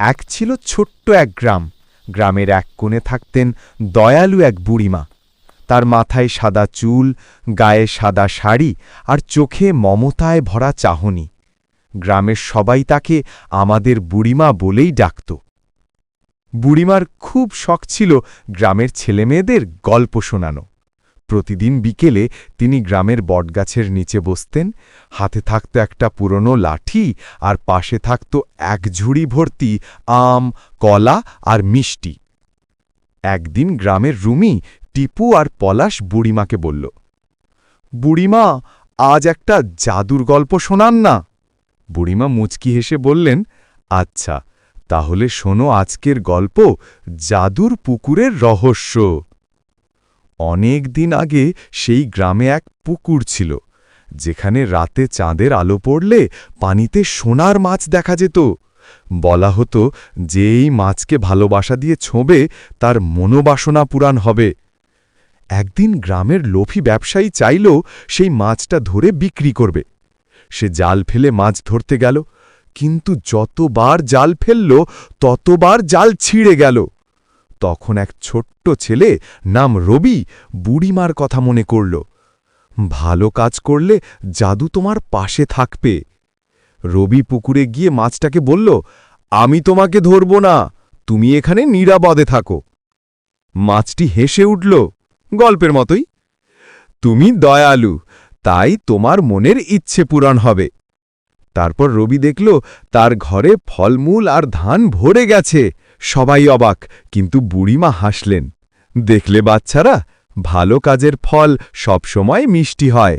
এক ছিল ছোট্ট এক গ্রাম। গ্রামের এক কোণে থাকতেন দয়ালু এক বুড়িমা। তার মাথায় সাদা চুল, গায়ে সাদা শাড়ি আর চোখে মমতায় ভরা চাহনি। গ্রামের সবাই তাকে আমাদের বুড়িমা বলেই ডাকত। বুড়িমার খুব শখ ছিল গ্রামের ছেলেমেয়েদের গল্প শোনানো। প্রতিদিন বিকেলে তিনি গ্রামের বটগাছের নিচে বসতেন। হাতে থাকত একটা পুরনো লাঠি আর পাশে থাকত এক ঝুড়ি ভর্তি আম, কলা আর মিষ্টি। একদিন গ্রামের রুমি, টিপু আর পলাশ বুড়িমাকে বলল, বুড়িমা, আজ একটা জাদুর গল্প শোনান না। বুড়িমা মুচকি হেসে বললেন, আচ্ছা, তাহলে শোনো আজকের গল্প, জাদুর পুকুরের রহস্য। অনেক দিন আগে সেই গ্রামে এক পুকুর ছিল, যেখানে রাতে চাঁদের আলো পড়লে পানিতে সোনার মাছ দেখা যেত। বলা হতো যে এই মাছকে ভালোবাসা দিয়ে ছোঁবে তার মনোবাসনা পূরণ হবে। একদিন গ্রামের লোভী ব্যবসায়ী চাইল সেই মাছটা ধরে বিক্রি করবে। সে জাল ফেলে মাছ ধরতে গেল, কিন্তু যতবার জাল ফেলল ততবার জাল ছিঁড়ে গেল। তখন এক ছোট্ট ছেলে নাম রবি বুড়িমার কথা মনে করল। ভালো কাজ করলে জাদু তোমার পাশে থাকবে। রবি পুকুরে গিয়ে মাছটাকে বলল, আমি তোমাকে ধরব না, তুমি এখানে নিরাপদে থাকো। মাছটি হেসে উঠল, গল্পের মতোই, তুমি দয়ালু, তাই তোমার মনের ইচ্ছে পূরণ হবে। তারপর রবি দেখল তার ঘরে ফলমূল আর ধান ভরে গেছে। সবাই অবাক, কিন্তু বুড়িমা হাসলেন। দেখলে বাচ্চারা, ভালো কাজের ফল সবসময় মিষ্টি হয়।